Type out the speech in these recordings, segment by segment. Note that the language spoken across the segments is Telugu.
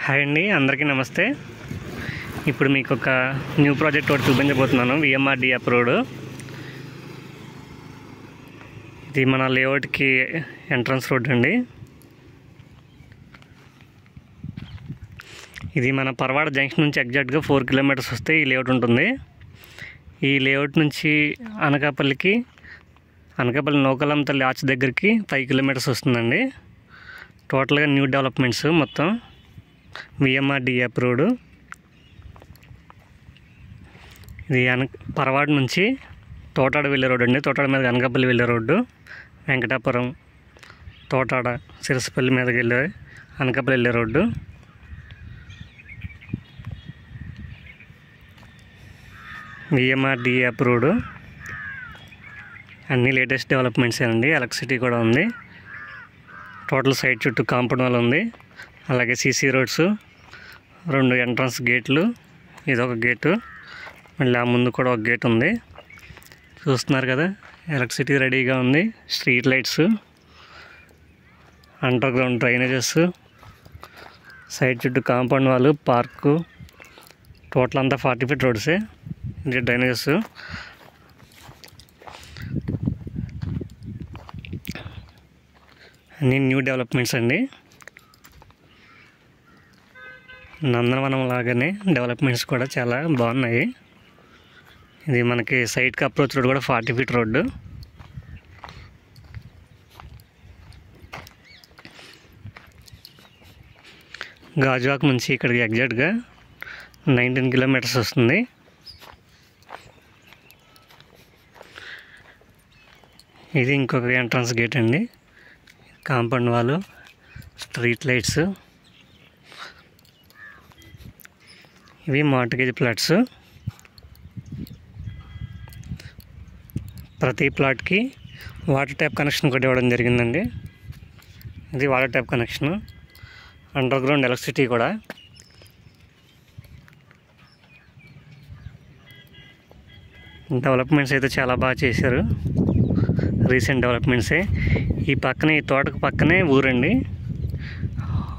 హాయ్ అండి, అందరికీ నమస్తే. ఇప్పుడు మీకు ఒక న్యూ ప్రాజెక్ట్ ఒకటి చూపించబోతున్నాను. VMRD approved. ఇది మన లేఅవుట్కి ఎంట్రన్స్ రోడ్ అండి. ఇది మన పరవాడ జంక్షన్ నుంచి ఎగ్జాక్ట్గా 4 కిలోమీటర్స్ వస్తే ఈ లేఅవుట్ ఉంటుంది. ఈ లేఅవుట్ నుంచి అనకాపల్లి నౌకలం తల్లి ఆర్చ్ దగ్గరికి 5 కిలోమీటర్స్ వస్తుందండి. టోటల్గా న్యూ డెవలప్మెంట్స్ మొత్తం విఎంఆర్డి అప్రూవ్డ్. ఇది పరవాడ నుంచి తోటాడ వెళ్ళే రోడ్డు అండి. తోటాడ మీద అనకాపల్లి వెళ్ళే రోడ్డు, వెంకటాపురం, తోటాడ, సిరసపల్లి మీదకి వెళ్ళే అనకాపల్లి వెళ్ళే రోడ్డు. VMRD approved. అన్నీ లేటెస్ట్ డెవలప్మెంట్స్ అండి. ఎలక్ట్రిసిటీ కూడా ఉంది. టోటల్ సైట్ చుట్టూ కాంపౌండ్ వాల్ ఉంది. అలాగే సీసీ రోడ్స్, 2 ఎంట్రన్స్ గేట్లు, ఇదొక గేటు, మళ్ళీ ఆ ముందు కూడా ఒక గేట్ ఉంది. చూస్తున్నారు కదా, ఎలక్ట్రిసిటీ రెడీగా ఉంది. Street lights, under ground drainages, side చుట్టూ కాంపౌండ్ వాళ్ళు, పార్కు, టోటల్ అంతా 40 ఫీట్ రోడ్సే. ఇది డ్రైనేజెస్. అన్నీ న్యూ డెవలప్మెంట్స్ అండి. నందనవనం లాగానే డెవలప్మెంట్స్ కూడా చాలా బాగున్నాయి. ఇది మనకి సైట్కి అప్రోచ్ రోడ్ కూడా 40 ఫీట్ రోడ్డు. గాజువాక్ నుంచి ఇక్కడికి ఎగ్జాక్ట్గా 19 కిలోమీటర్స్ వస్తుంది. ఇది ఇంకొక ఎంట్రన్స్ గేట్ అండి. కాంపౌండ్ వాళ్ళు, స్ట్రీట్ లైట్స్, ఇవి మార్టిగేజ్ ప్లాట్స్. ప్రతి ప్లాట్కి వాటర్ ట్యాప్ కనెక్షన్ కూడా ఇవ్వడం జరిగిందండి. ఇది water tap connection, under ground electricity కూడా. డెవలప్మెంట్స్ అయితే చాలా బాగా చేశారు. రీసెంట్ డెవలప్మెంట్సే. ఈ తోటకు పక్కనే ఊరండి.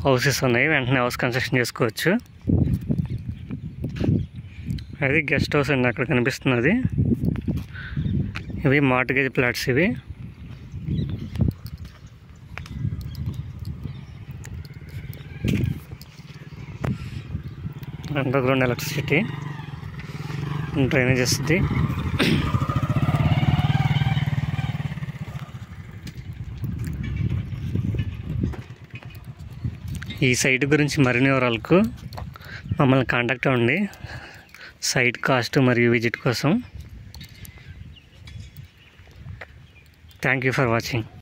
హౌసెస్ ఉన్నాయి, వెంటనే హౌస్ కన్స్ట్రక్షన్ చేసుకోవచ్చు. అది గెస్ట్ హౌస్ అండి, అక్కడ కనిపిస్తున్నది. ఇవి మార్టిగేజ్ ప్లాట్స్. ఇవి అండర్ గ్రౌండ్ ఎలక్ట్రిసిటీ, డ్రైనేజెస్. ఈ సైట్ గురించి మరిన్ని వివరాలకు మమ్మల్ని కాంటాక్ట్ అవ్వండి. సైట్ కాస్ట్ మరియు విజిట్ కోసం. Thank you for watching.